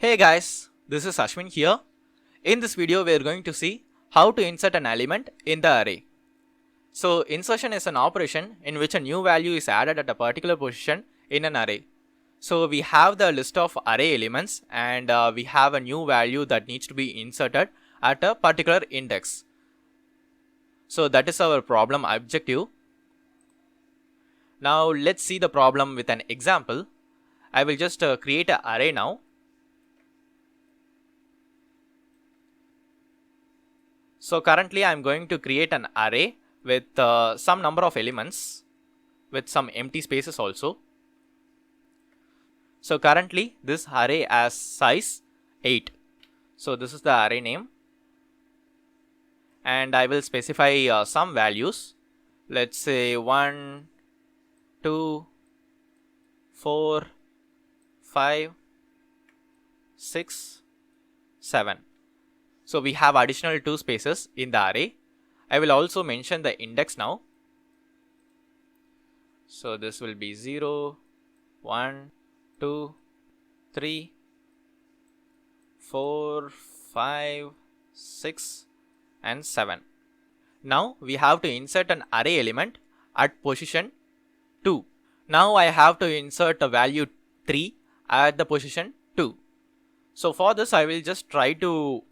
Hey guys, this is Ashwin here. In this video, we are going to see how to insert an element in the array. So insertion is an operation in which a new value is added at a particular position in an array. So we have the list of array elements and we have a new value that needs to be inserted at a particular index. So that is our problem objective. Now let's see the problem with an example. I will just create an array now. So currently I am going to create an array with some number of elements with some empty spaces also. So currently this array has size 8. So this is the array name. And I will specify some values. Let's say 1, 2, 4, 5, 6, 7. So we have additional 2 spaces in the array. I will also mention the index now. So this will be 0, 1, 2, 3, 4, 5, 6 and 7. Now we have to insert an array element at position 2. Now I have to insert a value 3 at the position 2. So for this I will just try to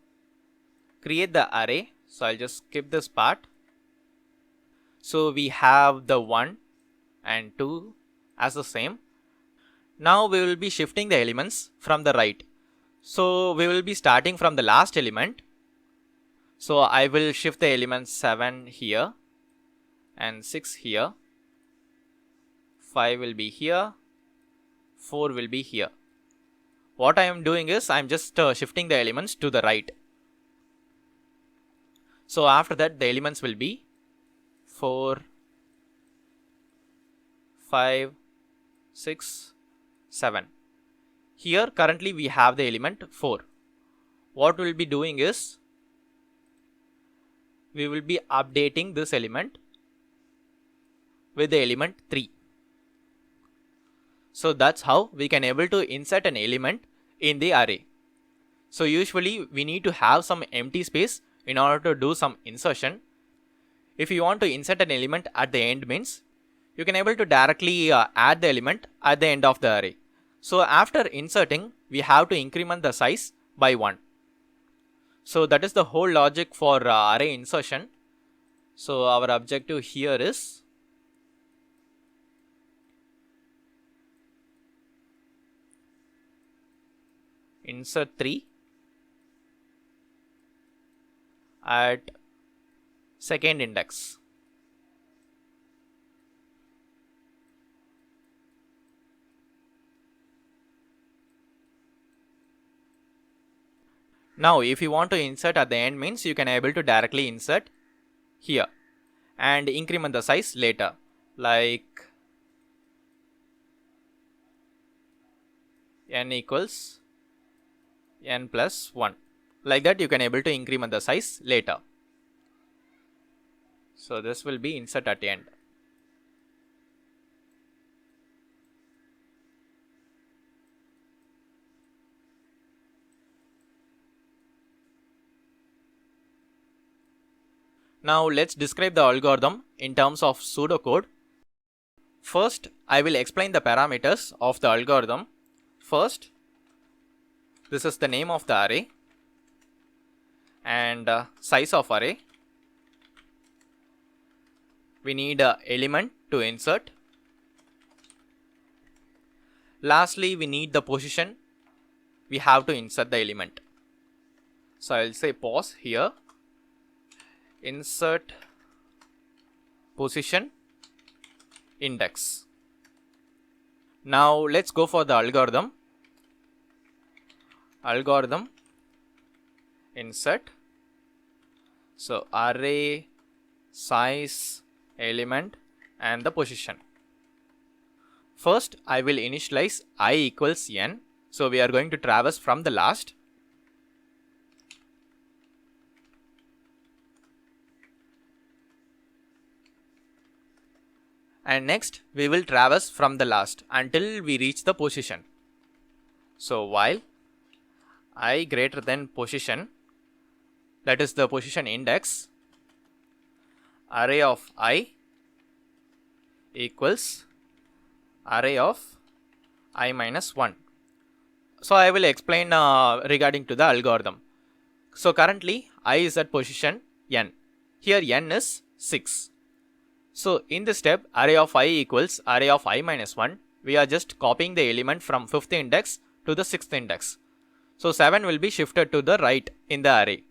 create the array. So I'll just skip this part. So we have the 1 and 2 as the same. Now we will be shifting the elements from the right. So we will be starting from the last element. So I will shift the element 7 here and 6 here. 5 will be here. 4 will be here. What I am doing is I am just shifting the elements to the right. So after that the elements will be 4, 5, 6, 7. Here currently we have the element 4. What we will be doing is we will be updating this element with the element 3. So that's how we can able to insert an element in the array. So usually we need to have some empty space in order to do some insertion. If you want to insert an element at the end means you can able to directly add the element at the end of the array. So after inserting we have to increment the size by 1. So that is the whole logic for array insertion. So our objective here is insert 3 at second index. Now if you want to insert at the end means you can able to directly insert here and increment the size later, like n equals n plus 1. Like that you can able to increment the size later. So this will be insert at the end. Now let's describe the algorithm in terms of pseudocode. First I will explain the parameters of the algorithm. First, this is the name of the array and size of array. We need an element to insert. Lastly, we need the position. We have to insert the element. So I will say pause here. Insert position index. Now let's go for the algorithm. Algorithm insert. So array size element and the position. First I will initialize I equals n. So we are going to traverse from the last. And next we will traverse from the last until we reach the position. So while I greater than position, that is the position index, array of I equals array of I minus 1. So I will explain regarding to the algorithm. So currently I is at position n. Here n is 6. So in this step, array of I equals array of I minus 1. We are just copying the element from 5th index to the 6th index. So 7 will be shifted to the right in the array.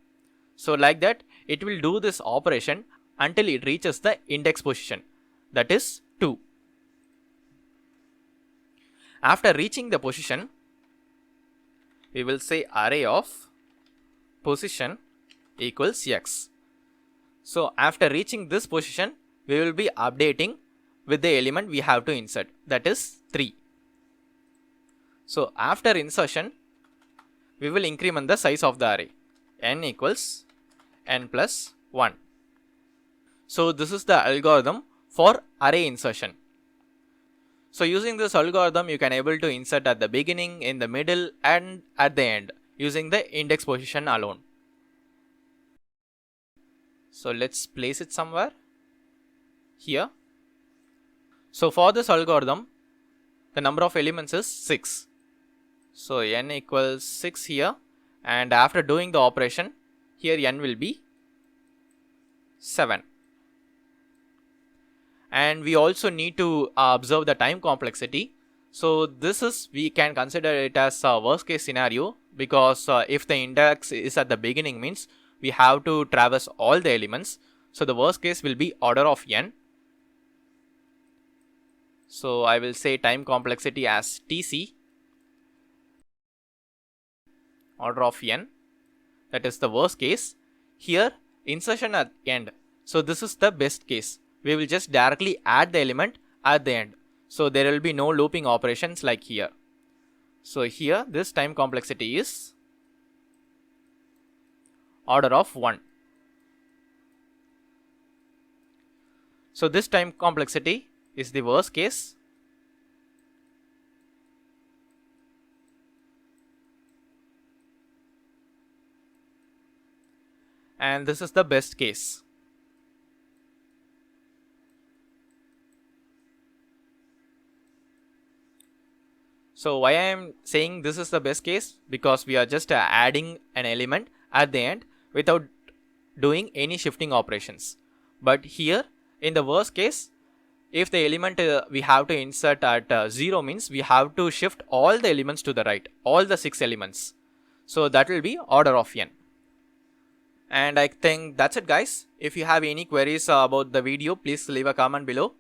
So like that, it will do this operation until it reaches the index position, that is 2. After reaching the position, we will say array of position equals x. So after reaching this position, we will be updating with the element we have to insert, that is 3. So after insertion, we will increment the size of the array, n equals n plus 1. So this is the algorithm for array insertion. So using this algorithm, you can able to insert at the beginning, in the middle and at the end using the index position alone. So let's place it somewhere here. So for this algorithm, the number of elements is 6. So n equals 6 here, and after doing the operation, here n will be 7. And we also need to observe the time complexity. So this is, we can consider it as a worst case scenario, because if the index is at the beginning, means we have to traverse all the elements. So the worst case will be order of n. So I will say time complexity as Tc, order of n, that is the worst case. Here insertion at end, so this is the best case. We will just directly add the element at the end, so there will be no looping operations like here. So here this time complexity is order of 1. So this time complexity is the worst case, and this is the best case. So why I am saying this is the best case? Because we are just adding an element at the end without doing any shifting operations. But here in the worst case, if the element we have to insert at 0, means we have to shift all the elements to the right, all the 6 elements. So that will be order of n. And I think that's it, guys. If you have any queries about the video, please leave a comment below.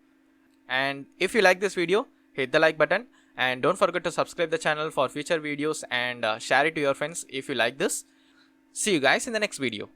And if you like this video, hit the like button. And don't forget to subscribe the channel for future videos, and share it to your friends if you like this. See you guys in the next video.